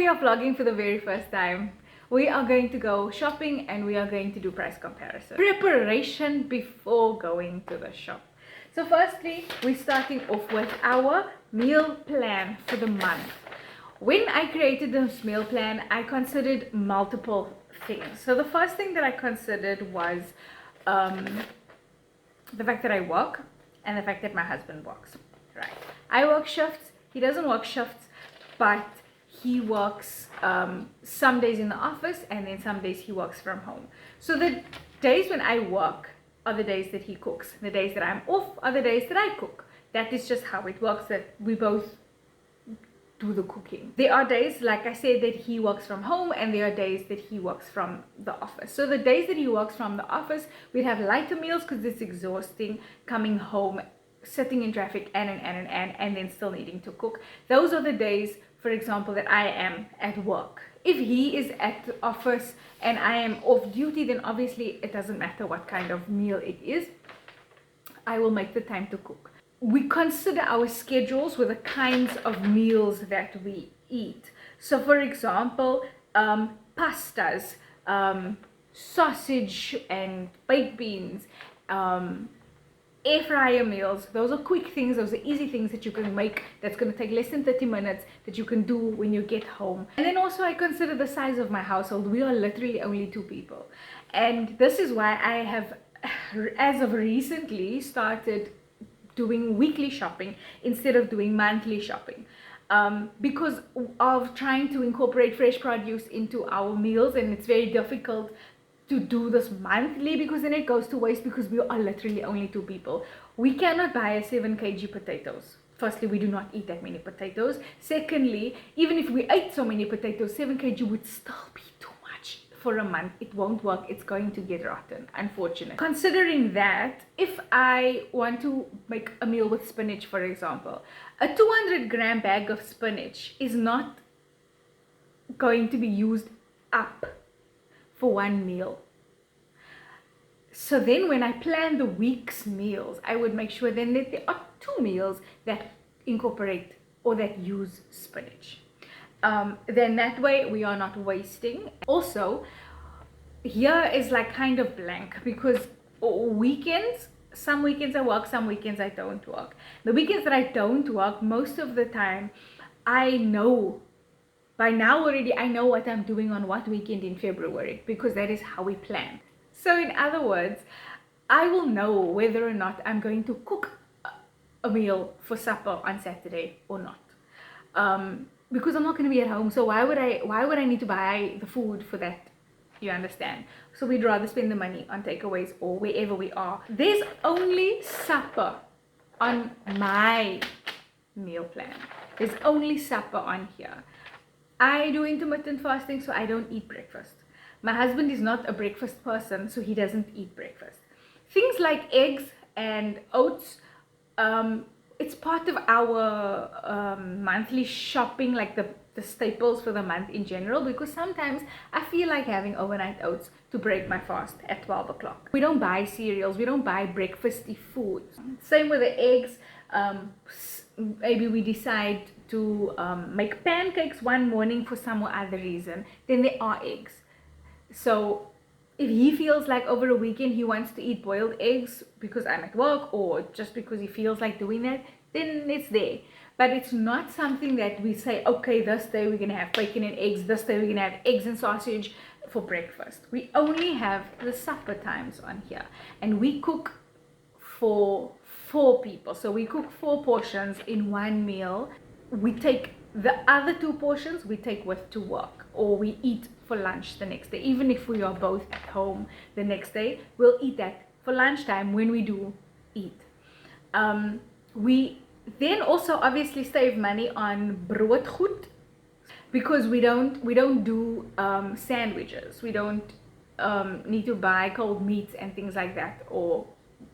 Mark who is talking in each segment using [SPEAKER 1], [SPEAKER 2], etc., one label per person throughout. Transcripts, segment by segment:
[SPEAKER 1] we are vlogging for the very first time. We are going to go shopping and we are going to do price comparison. Preparation before going to the shop. So firstly, we're starting off with our meal plan for the month. When I created this meal plan, I considered multiple things. So the first thing that I considered was the fact that I work and the fact that my husband works. Right. I work shifts, he doesn't work shifts, but he works some days in the office and then some days he works from home. So the days when I work are the days that he cooks. The days that I'm off are the days that I cook. That is just how it works, that we both do the cooking. There are days, like I said, that he works from home and there are days that he works from the office. So the days that he works from the office, we'd have lighter meals because it's exhausting coming home, sitting in traffic and then still needing to cook. Those are the days, for example, that I am at work. If he is at the office and I am off duty, then obviously it doesn't matter what kind of meal it is. I will make the time to cook. We consider our schedules with the kinds of meals that we eat. So for example, pastas, sausage and baked beans, air fryer meals, those are quick things, those are easy things that you can make, that's going to take less than 30 minutes, that you can do when you get home. And then also I consider the size of my household. We are literally only 2 people, and this is why I have, as of recently, started doing weekly shopping instead of doing monthly shopping, because of trying to incorporate fresh produce into our meals, and it's very difficult to do this monthly because then it goes to waste, because we are literally only 2 people. We cannot buy 7 kg potatoes. Firstly, we do not eat that many potatoes. Secondly, even if we ate so many potatoes, 7 kg would still be too much for a month. It won't work. It's going to get rotten, unfortunately. Considering that, if I want to make a meal with spinach, for example, a 200-gram bag of spinach is not going to be used up for one meal. So then when I plan the week's meals, I would make sure then that there are 2 meals that incorporate or that use spinach. Then that way we are not wasting. Also, here is like kind of blank, because weekends, some weekends I work, some weekends I don't work. The weekends that I don't work, most of the time I know, by now already I know what I'm doing on what weekend in February, because that is how we plan. So in other words, I will know whether or not I'm going to cook a meal for supper on Saturday or not, because I'm not going to be at home. So why would I need to buy the food for that? You understand? So we'd rather spend the money on takeaways or wherever we are. There's only supper on my meal plan. There's only supper on here. I do intermittent fasting, so I don't eat breakfast. My husband is not a breakfast person, so he doesn't eat breakfast. Things like eggs and oats, it's part of our monthly shopping, like the staples for the month in general, because sometimes I feel like having overnight oats to break my fast at 12 o'clock. We don't buy cereals, we don't buy breakfasty foods. Same with the eggs. Maybe we decide to make pancakes one morning for some other reason, then there are eggs. So if he feels like over a weekend he wants to eat boiled eggs because I'm at work, or just because he feels like doing that, then it's there. But it's not something that we say, okay, this day we're gonna have bacon and eggs, this day we're gonna have eggs and sausage for breakfast. We only have the supper times on here, and we cook for 4 people. So we cook 4 portions in one meal. We take the other 2 portions, we take with to work, or we eat for lunch the next day. Even if we are both at home the next day, we'll eat that for lunchtime when we do eat. We then also obviously save money on broodgoed, because we don't do sandwiches. We don't need to buy cold meats and things like that, or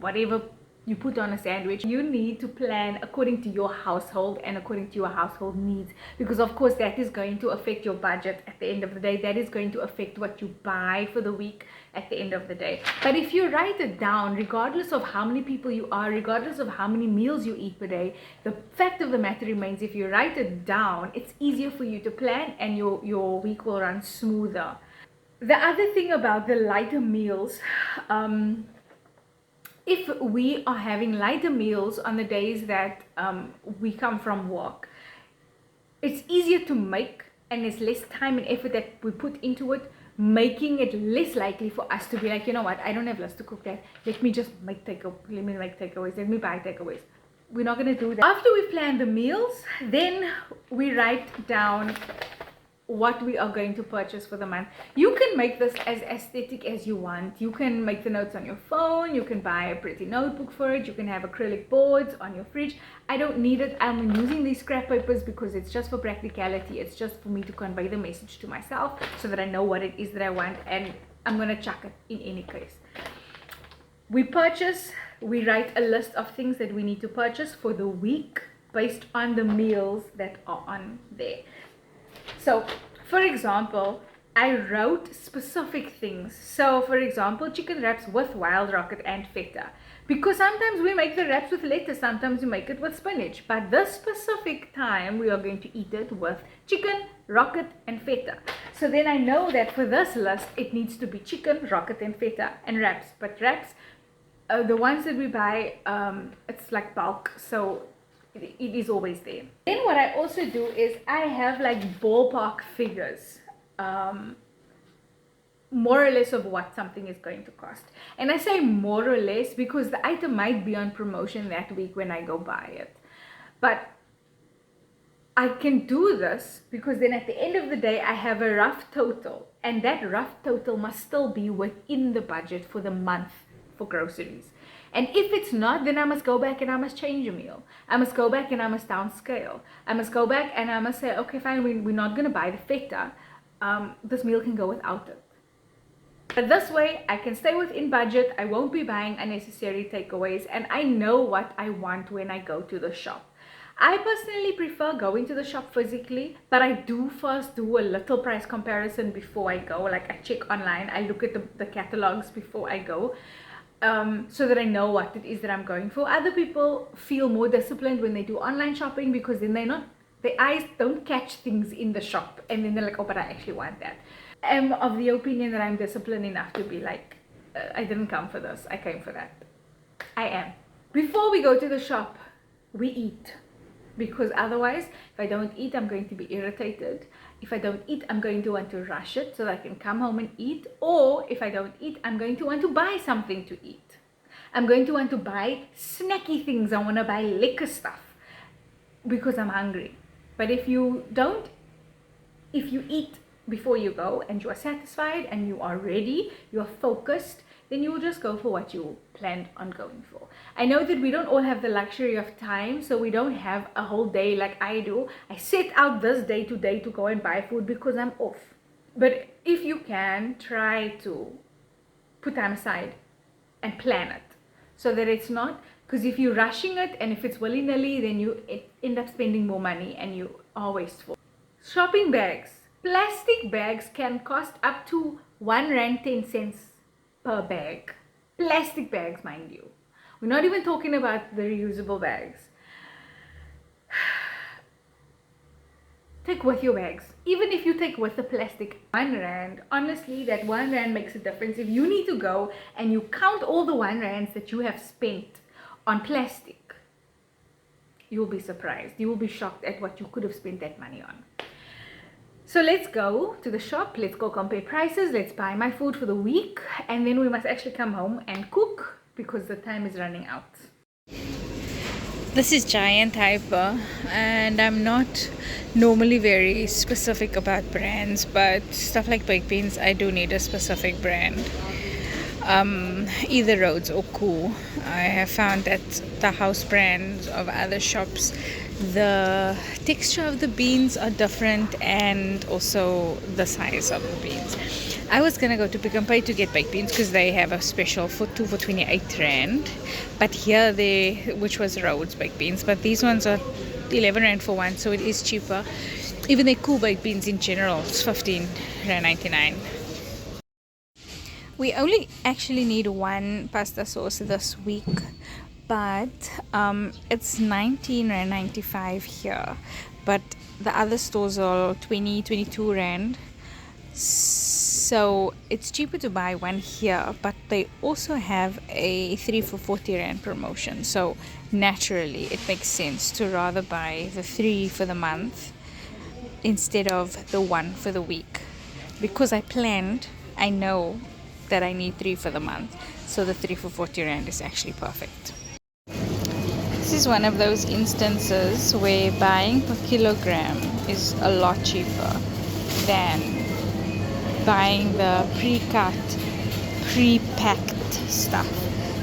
[SPEAKER 1] whatever you put on a sandwich. You need to plan according to your household and according to your household needs, because of course that is going to affect your budget at the end of the day. That is going to affect what you buy for the week at the end of the day. But if you write it down, regardless of how many people you are, regardless of how many meals you eat per day, the fact of the matter remains, if you write it down, it's easier for you to plan and your week will run smoother. The other thing about the lighter meals, if we are having lighter meals on the days that we come from work, it's easier to make and there's less time and effort that we put into it, making it less likely for us to be like, you know what, I don't have lust to cook that, let me make takeaways, let me buy takeaways. We're not going to do that. After we plan the meals, then we write down what we are going to purchase for the month. You can make this as aesthetic as you want. You can make the notes on your phone, you can buy a pretty notebook for it, you can have acrylic boards on your fridge. I don't need it. I'm using these scrap papers because it's just for practicality. It's just for me to convey the message to myself so that I know what it is that I want, and I'm gonna chuck it in any case. We write a list of things that we need to purchase for the week based on the meals that are on there. So, for example, I wrote specific things. So, for example, chicken wraps with wild rocket and feta. Because sometimes we make the wraps with lettuce, sometimes we make it with spinach. But this specific time, we are going to eat it with chicken, rocket, and feta. So then I know that for this list, it needs to be chicken, rocket, and feta, and wraps. But wraps, the ones that we buy, it's like bulk. So it is always there. Then what I also do is I have like ballpark figures, more or less, of what something is going to cost. And I say more or less because the item might be on promotion that week when I go buy it. But I can do this because then at the end of the day I have a rough total, and that rough total must still be within the budget for the month for groceries. And if it's not, then I must go back and I must change a meal. I must go back and I must downscale. I must go back and I must say, okay, fine, we're not going to buy the feta. This meal can go without it. But this way, I can stay within budget. I won't be buying unnecessary takeaways. And I know what I want when I go to the shop. I personally prefer going to the shop physically, but I do first do a little price comparison before I go. Like I check online, I look at the catalogs before I go. So that I know what it is that I'm going for. Other people feel more disciplined when they do online shopping because then their eyes don't catch things in the shop, and then they're like, oh, but I actually want that. I'm of the opinion that I'm disciplined enough to be like, I didn't come for this, I came for that. I am. Before we go to the shop, we eat. Because otherwise, if I don't eat, I'm going to be irritated. If I don't eat, I'm going to want to rush it so that I can come home and eat. Or if I don't eat, I'm going to want to buy something to eat. I'm going to want to buy snacky things. I want to buy liquor stuff because I'm hungry. But if you eat before you go and you are satisfied and you are ready, you are focused, then you will just go for what you planned on going for. I know that we don't all have the luxury of time, so we don't have a whole day like I do. I set out this day to go and buy food because I'm off. But if you can, try to put time aside and plan it so that it's not, because if you're rushing it and if it's willy-nilly, then you end up spending more money and you are wasteful. Shopping bags. Plastic bags can cost up to R1.10 per bag. Plastic bags, mind you. We're not even talking about the reusable bags. Take with your bags. Even if you take with the plastic, R1, honestly, that R1 makes a difference. If you need to go and you count all the R1 that you have spent on plastic, you'll be surprised. You will be shocked at what you could have spent that money on. So let's go to the shop, let's go compare prices, let's buy my food for the week, and then we must actually come home and cook because the time is running out. This is Giant Hyper, and I'm not normally very specific about brands, but stuff like baked beans, I do need a specific brand. either Rhodes or Cool. I have found that the house brands of other shops, the texture of the beans are different, and also the size of the beans. I was gonna go to Pick n Pay to get baked beans because they have a special for 28 rand, but here which was Rhodes baked beans, but these ones are 11 rand for one, so it is cheaper. Even their Cool baked beans in general, it's 15 rand 99. We only actually need one pasta sauce this week, but it's 19 rand 95 here, but the other stores are 22 rand, so it's cheaper to buy one here, but they also have a 3 for 40 rand promotion, so naturally it makes sense to rather buy the 3 for the month instead of the 1 for the week, because I know that I need 3 for the month, so the 3 for 40 rand is actually perfect. This is one of those instances where buying per kilogram is a lot cheaper than buying the pre-cut, pre-packed stuff.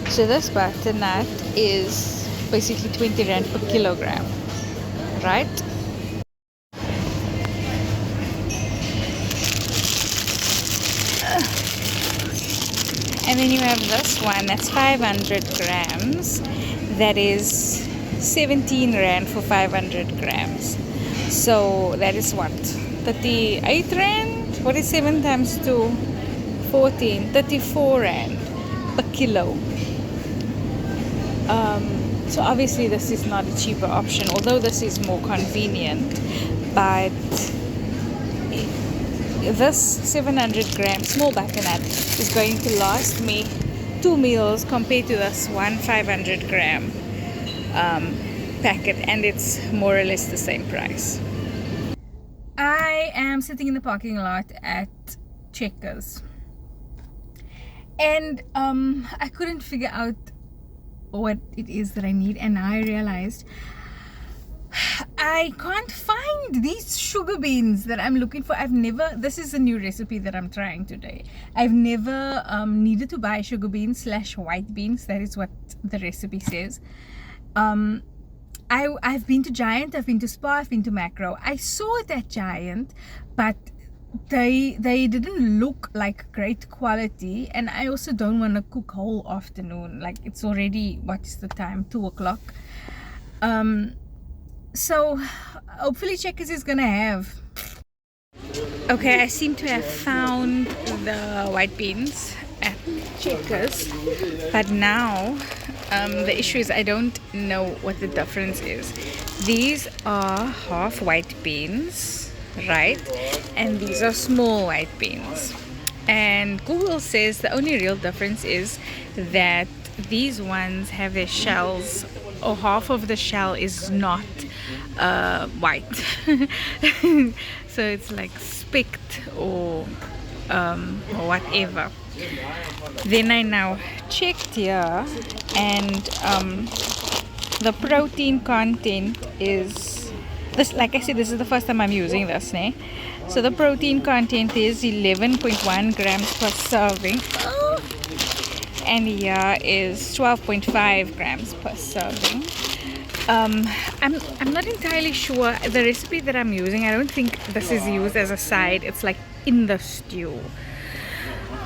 [SPEAKER 1] So this butternut is basically 20 rand per kilogram, right? And then you have this one that's 500 grams, that is 17 rand for 500 grams. So that is what, 38 rand? What is 7 times 2? 14, 34 rand per kilo. So obviously this is not a cheaper option, although this is more convenient, but this 700 gram small butternut is going to last me 2 meals compared to this one 500 gram packet, and it's more or less the same price. I am sitting in the parking lot at Checkers, and I couldn't figure out what it is that I need, and I realized I can't find these sugar beans that I'm looking for. This is a new recipe that I'm trying today. I've never needed to buy sugar beans / white beans. That is what the recipe says. I've been to Giant, I've been to Spar, I've been to Macro. I saw it at Giant, but they didn't look like great quality, and I also don't want to cook whole afternoon. Like, it's already, what is the time? 2 o'clock. So hopefully Checkers is gonna have. Okay, I seem to have found the white beans at Checkers, but now the issue is I don't know what the difference is. These are half white beans, right? And these are small white beans. And Google says the only real difference is that these ones have their shells, or half of the shell is not white. So it's like specked or whatever. Then I now checked here, and the protein content is this. Like I said, this is the first time I'm using this, né? So the protein content is 11.1 grams per serving, and here is 12.5 grams per serving. I'm not entirely sure. The recipe that I'm using, I don't think this is used as a side. It's like in the stew.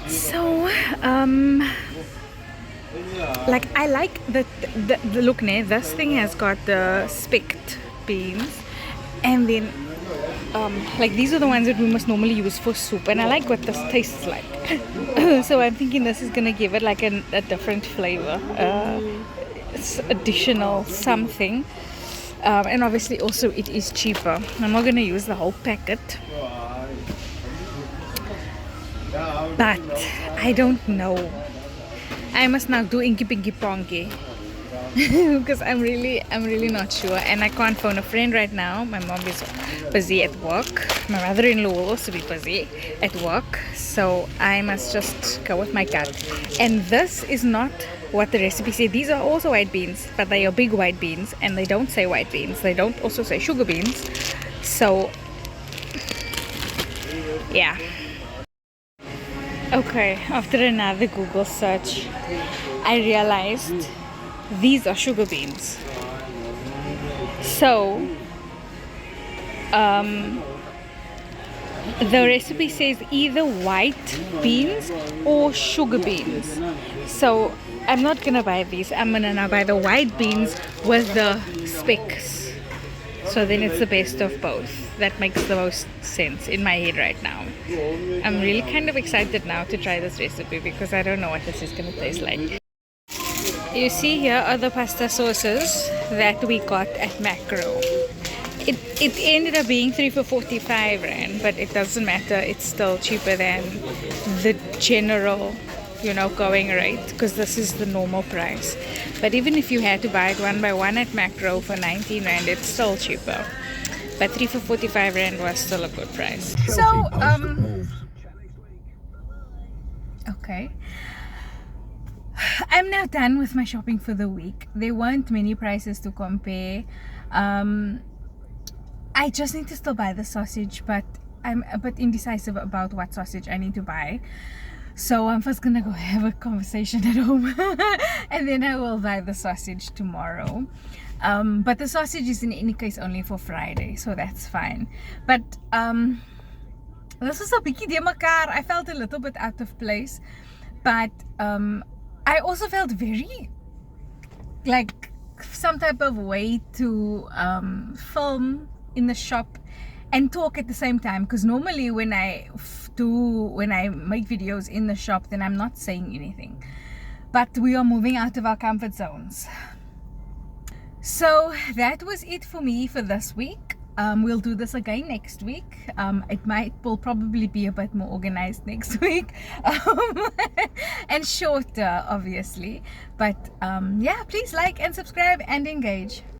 [SPEAKER 1] So like, I like the look, ne? This thing has got the specked beans, and then like, these are the ones that we must normally use for soup, and I like what this tastes like. So I'm thinking this is gonna give it like a different flavor, it's additional something, and obviously also it is cheaper. I'm not gonna use the whole packet, but I don't know. I must now do Inky Pinky Ponky because I'm really not sure, and I can't phone a friend right now. My mom is busy at work. My mother-in-law will also be busy at work, so I must just go with my gut. And this is not what the recipe said. These are also white beans, but they are big white beans, and they don't say white beans. They don't also say sugar beans. So yeah. Okay, after another Google search, I realized these are sugar beans. So, the recipe says either white beans or sugar beans. So, I'm not gonna buy these. I'm gonna now buy the white beans with the specks. So then it's the best of both. That makes the most sense in my head right now. I'm really kind of excited now to try this recipe because I don't know what this is going to taste like. You see here are the pasta sauces that we got at Macro. It ended up being 3 for 45 rand, but it doesn't matter. It's still cheaper than the general, going rate, because this is the normal price. But even if you had to buy it one by one at Macro for 19 rand, it's still cheaper. But 3 for 45 rand was still a good price. So, okay. I'm now done with my shopping for the week. There weren't many prices to compare. I just need to still buy the sausage, but I'm a bit indecisive about what sausage I need to buy. So I'm first gonna go have a conversation at home and then I will buy the sausage tomorrow. But the sausage is in any case only for Friday, so that's fine. But this was a bietjie de mekaar. I felt a little bit out of place, but I also felt very like some type of way to film in the shop and talk at the same time, because normally when I make videos in the shop, then I'm not saying anything. But we are moving out of our comfort zones. So that was it for me for this week. We'll do this again next week. Will probably be a bit more organized next week, and shorter obviously, but yeah, please like and subscribe and engage.